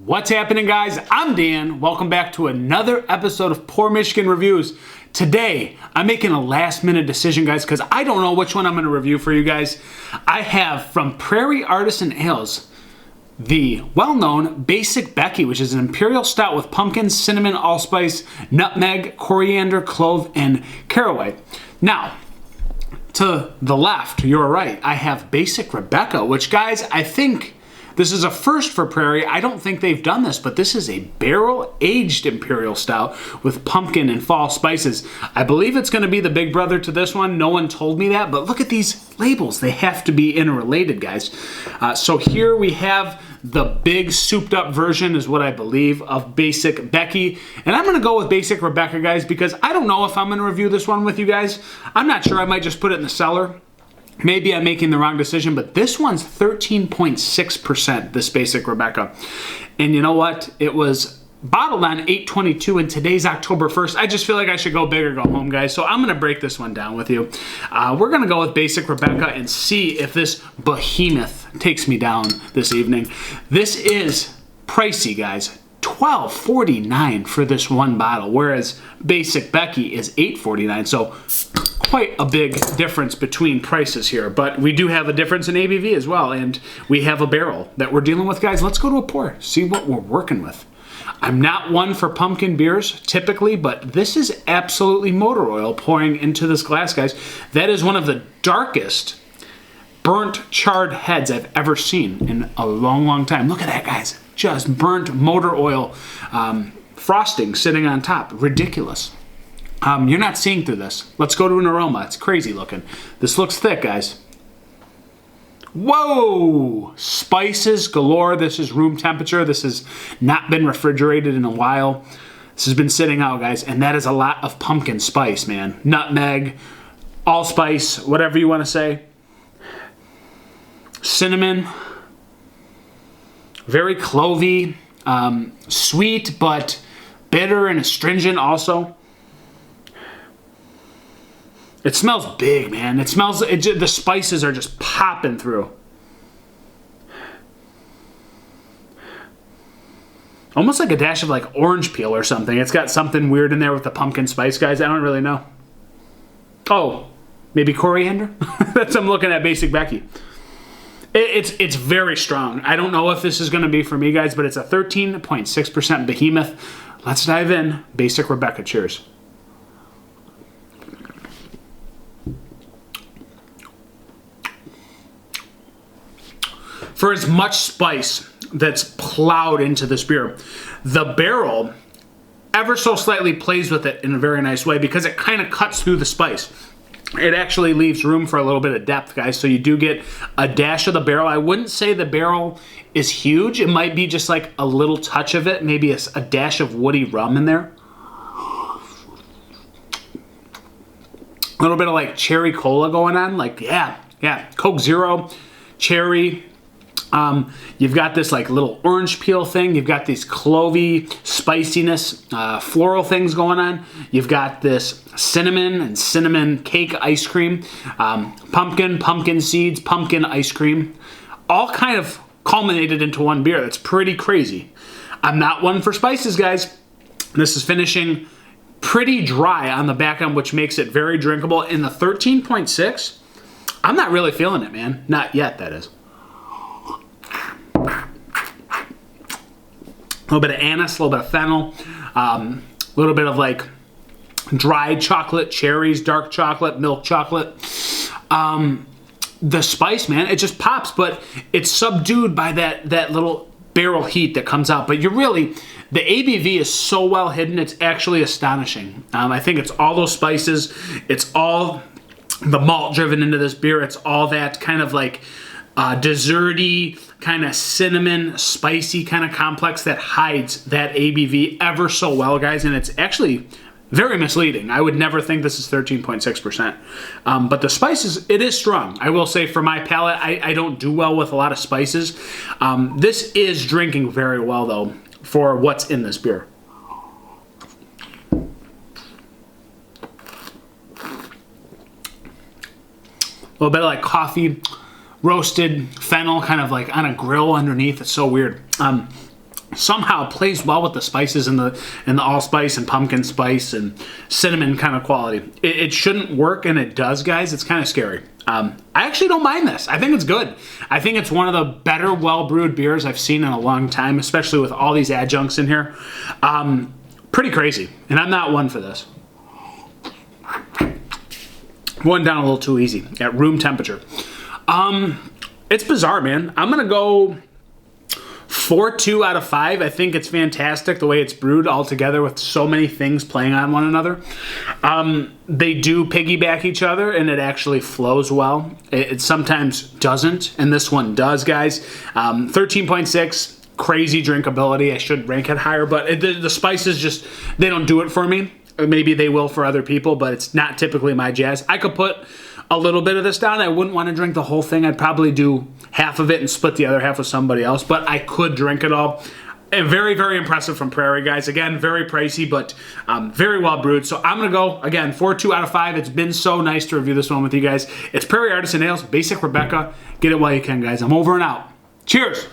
What's happening, guys? I'm Dan. Welcome back to another episode of Poor Michigan Reviews. Today, I'm making a last-minute decision, guys, because I don't know which one I'm going to review for you guys. I have from Prairie Artisan Ales the well-known Basic Becky, which is an imperial stout with pumpkin, cinnamon, allspice, nutmeg, coriander, clove, and caraway. Now, to the left, you're right, I have Basic Rebecca, which, guys, I think this is a first for Prairie. I don't think they've done this, but this is a barrel-aged imperial stout with pumpkin and fall spices. I believe it's going to be the big brother to this one. No one told me that, but look at these labels. They have to be interrelated, guys. So here we have the big souped-up version is what I believe of Basic Becky. And I'm going to go with Basic Rebecca, guys, because I don't know if I'm going to review this one with you guys. I'm not sure. I might just put it in the cellar. Maybe I'm making the wrong decision, but this one's 13.6%, this Basic Rebecca. And you know what? It was bottled on 8/22, and today's October 1st. I just feel like I should go big or go home, guys. So I'm going to break this one down with you. We're going to go with Basic Rebecca and see if this behemoth takes me down this evening. This is pricey, guys. $12.49 for this one bottle, whereas Basic Becky is $8.49. So quite a big difference between prices here, but we do have a difference in ABV as well, and we have a barrel that we're dealing with, guys. Let's go to a pour, see what we're working with. I'm not one for pumpkin beers typically, but this is absolutely motor oil pouring into this glass, guys. That is one of the darkest burnt charred heads I've ever seen in a long, long time. Look at that, guys. Just burnt motor oil frosting sitting on top. Ridiculous. You're not seeing through this. Let's go to an aroma. It's crazy looking. This looks thick, guys. Whoa! Spices galore. This is room temperature. This has not been refrigerated in a while. This has been sitting out, guys, and that is a lot of pumpkin spice, man. Nutmeg, allspice, whatever you want to say. Cinnamon. Very clovey. Sweet, but bitter and astringent also. It smells big, man. It smells, the spices are just popping through. Almost like a dash of like orange peel or something. It's got something weird in there with the pumpkin spice, guys. I don't really know. Oh, maybe coriander? That's I'm looking at Basic Becky. It's very strong. I don't know if this is going to be for me, guys, but it's a 13.6% behemoth. Let's dive in. Basic Rebecca. Cheers. For as much spice that's plowed into this beer, the barrel ever so slightly plays with it in a very nice way because it kind of cuts through the spice. It actually leaves room for a little bit of depth, guys, so you do get a dash of the barrel. I wouldn't say the barrel is huge. It might be just like a little touch of it, maybe a dash of woody rum in there. A little bit of like cherry cola going on, like, yeah, Coke Zero, cherry. You've got this like little orange peel thing. You've got these clovey spiciness, floral things going on. You've got this cinnamon and cinnamon cake ice cream, pumpkin seeds, pumpkin ice cream, all kind of culminated into one beer. That's pretty crazy. I'm not one for spices, guys. This is finishing pretty dry on the back end, which makes it very drinkable. In the 13.6, I'm not really feeling it, man. Not yet, that is. A little bit of anise, a little bit of fennel, a little bit of like dried chocolate, cherries, dark chocolate, milk chocolate. The spice, man, it just pops, but it's subdued by that little barrel heat that comes out. But you're really, the ABV is so well hidden, it's actually astonishing. I think it's all those spices, it's all the malt driven into this beer, it's all that kind of like desserty, kind of cinnamon, spicy kind of complex that hides that ABV ever so well, guys, and it's actually very misleading. I would never think this is 13.6%. But the spices, it is strong. I will say for my palate, I don't do well with a lot of spices. This is drinking very well, though, for what's in this beer. A little bit of like coffee, roasted fennel, kind of like on a grill underneath. It's so weird. somehow plays well with the spices and the allspice and pumpkin spice and cinnamon kind of quality. It shouldn't work, and it does, guys. It's kind of scary. I actually don't mind this. I think it's good. I think it's one of the better well-brewed beers I've seen in a long time, especially with all these adjuncts in here. Pretty crazy, and I'm not one for this. Going down a little too easy at room temperature. It's bizarre, man. I'm going to go 4.2 out of 5. I think it's fantastic the way it's brewed all together with so many things playing on one another. They do piggyback each other, and it actually flows well. It sometimes doesn't, and this one does, guys. 13.6, crazy drinkability. I should rank it higher, but the spices just, they don't do it for me. Maybe they will for other people, but it's not typically my jazz. I could put a little bit of this down. I wouldn't want to drink the whole thing. I'd probably do half of it and split the other half with somebody else, but I could drink it all. And very, very impressive from Prairie, guys. Again, very pricey, but very well brewed. So I'm going to go, again, 4.2 out of 5. It's been so nice to review this one with you guys. It's Prairie Artisan Ales, Basic Rebecca. Get it while you can, guys. I'm over and out. Cheers.